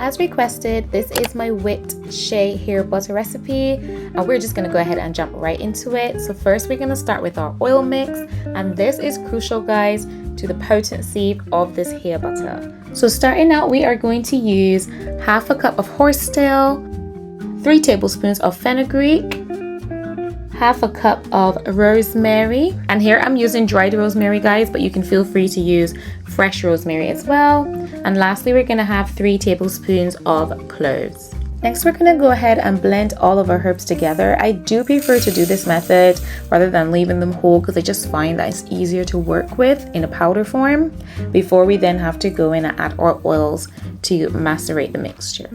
as requested, this is my whipped Shea hair butter recipe, and we're just going to go ahead and jump right into it. So first we're going to start with our oil mix, and this is crucial, guys, to the potency of this hair butter. So starting out, we are going to use half a cup of horsetail, 3 tablespoons of fenugreek, half a cup of rosemary, and here I'm using dried rosemary, guys, but you can feel free to use fresh rosemary as well. And lastly, we're going to have 3 tablespoons of cloves. Next, we're going to go ahead and blend all of our herbs together. I do prefer to do this method rather than leaving them whole, because I just find that it's easier to work with in a powder form before we then have to go in and add our oils to macerate the mixture.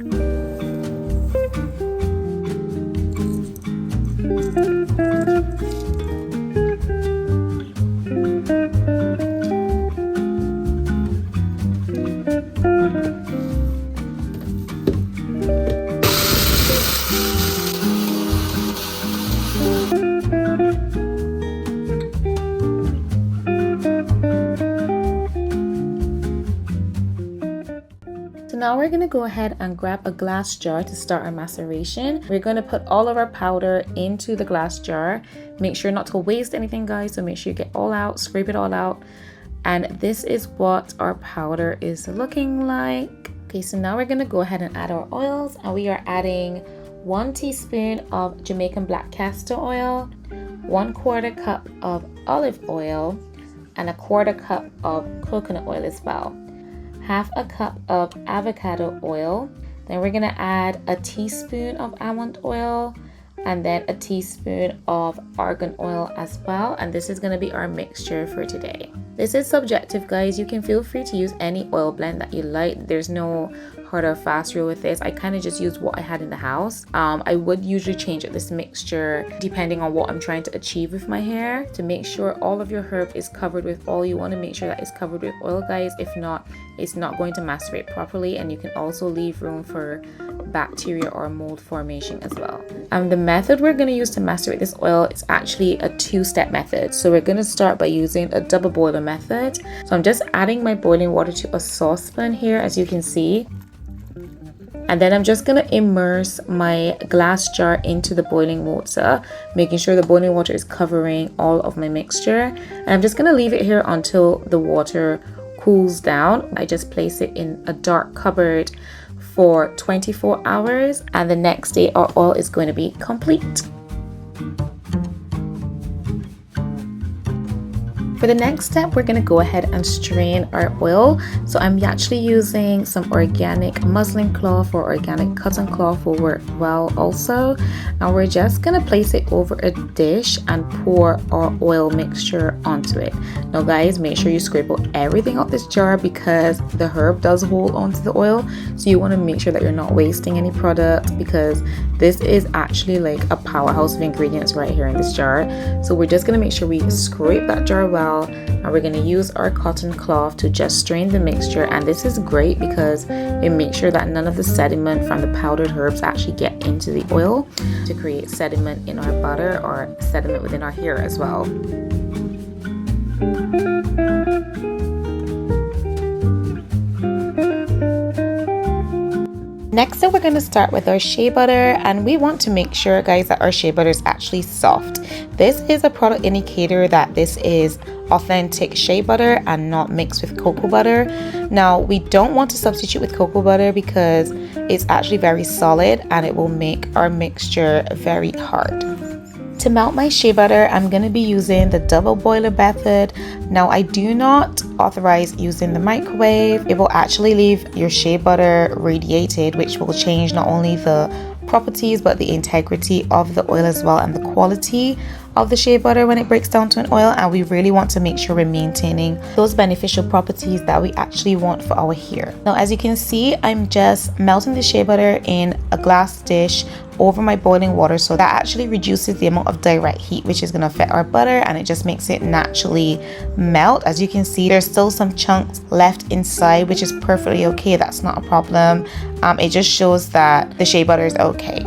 Now we're going to go ahead and grab a glass jar to start our maceration. We're going to put all of our powder into the glass jar. Make sure not to waste anything, guys, so make sure you get all out, scrape it all out. And this is what our powder is looking like. Okay, so now we're going to go ahead and add our oils, and we are adding 1 teaspoon of Jamaican black castor oil, 1/4 cup of olive oil, and 1/4 cup of coconut oil as well. Half a cup of avocado oil. Then we're gonna add a teaspoon of almond oil, and then a teaspoon of argan oil as well. And this is gonna be our mixture for today. This is subjective, guys. You can feel free to use any oil blend that you like. There's no hard or fast rule with this. I kind of just used what I had in the house. I would usually change this mixture depending on what I'm trying to achieve with my hair, to make sure all of your herb is covered with oil. You want to make sure that it's covered with oil, guys. If not, it's not going to macerate properly, and you can also leave room for bacteria or mold formation as well. The method we're going to use to macerate this oil is actually a 2-step method. So we're going to start by using a double boiler method. So I'm just adding my boiling water to a saucepan here, as you can see. And then I'm just going to immerse my glass jar into the boiling water, making sure the boiling water is covering all of my mixture. And I'm just going to leave it here until the water cools down. I just place it in a dark cupboard for 24 hours, and the next day our oil is going to be complete. For the next step, we're going to go ahead and strain our oil. So I'm actually using some organic muslin cloth, or organic cotton cloth will work well also. And we're just going to place it over a dish and pour our oil mixture onto it. Now guys, make sure you scrape out everything out this jar, because the herb does hold onto the oil. So you want to make sure that you're not wasting any product, because this is actually like a powerhouse of ingredients right here in this jar. So we're just going to make sure we scrape that jar well, and we're going to use our cotton cloth to just strain the mixture. And this is great because it makes sure that none of the sediment from the powdered herbs actually get into the oil to create sediment in our butter or sediment within our hair as well. Next up, we're going to start with our shea butter, and we want to make sure, guys, that our shea butter is actually soft. This is a product indicator that this is authentic shea butter and not mixed with cocoa butter. Now, we don't want to substitute with cocoa butter because it's actually very solid and it will make our mixture very hard. To melt my shea butter, I'm going to be using the double boiler method. Now, I do not authorize using the microwave. It will actually leave your shea butter radiated, which will change not only the properties but the integrity of the oil as well, and the quality of the shea butter when it breaks down to an oil. And we really want to make sure we're maintaining those beneficial properties that we actually want for our hair. Now, as you can see, I'm just melting the shea butter in a glass dish over my boiling water, so that actually reduces the amount of direct heat which is going to affect our butter, and it just makes it naturally melt. As you can see, there's still some chunks left inside, which is perfectly okay. That's not a problem. It just shows that the shea butter is okay.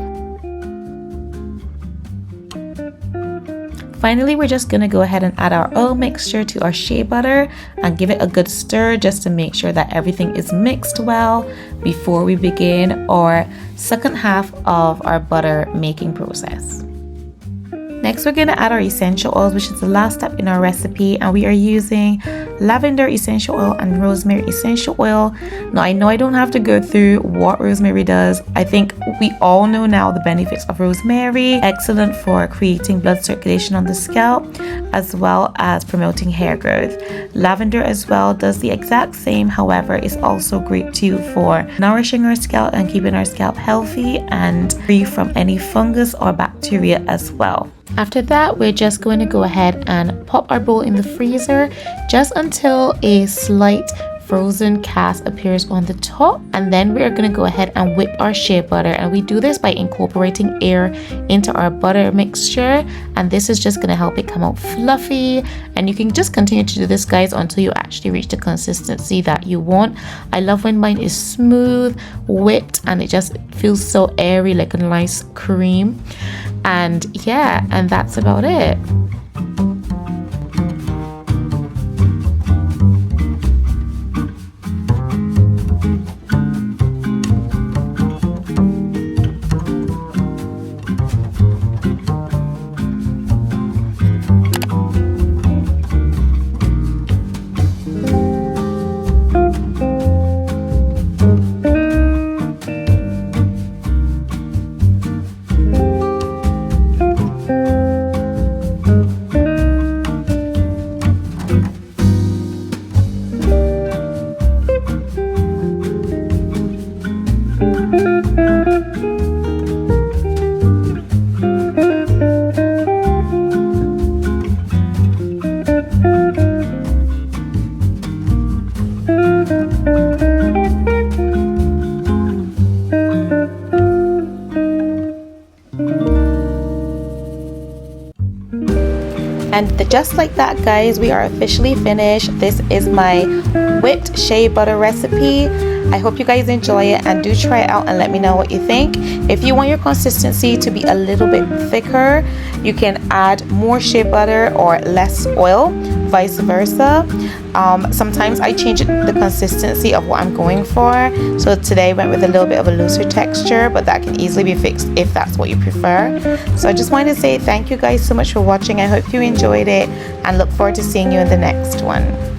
Finally, we're just gonna go ahead and add our oil mixture to our shea butter and give it a good stir just to make sure that everything is mixed well before we begin our second half of our butter making process. Next, we're going to add our essential oils, which is the last step in our recipe, and we are using lavender essential oil and rosemary essential oil. Now, I know I don't have to go through what rosemary does. I think we all know now the benefits of rosemary. Excellent for creating blood circulation on the scalp, as well as promoting hair growth. Lavender as well does the exact same, however, is also great too for nourishing our scalp and keeping our scalp healthy and free from any fungus or bacteria as well. After that, we're just going to go ahead and pop our bowl in the freezer just until a slight frozen cast appears on the top, and then we're going to go ahead and whip our shea butter, and we do this by incorporating air into our butter mixture, and this is just going to help it come out fluffy. And you can just continue to do this, guys, until you actually reach the consistency that you want. I love when mine is smooth, whipped, and it just feels so airy, like a nice cream. And yeah, and that's about it. And just like that, guys, we are officially finished. This is my whipped shea butter recipe. I hope you guys enjoy it, and do try it out and let me know what you think. If you want your consistency to be a little bit thicker, you can add more shea butter or less oil, vice versa. Sometimes I change the consistency of what I'm going for. So today I went with a little bit of a looser texture, but that can easily be fixed if that's what you prefer. So I just wanted to say thank you guys so much for watching. I hope you enjoyed it and look forward to seeing you in the next one.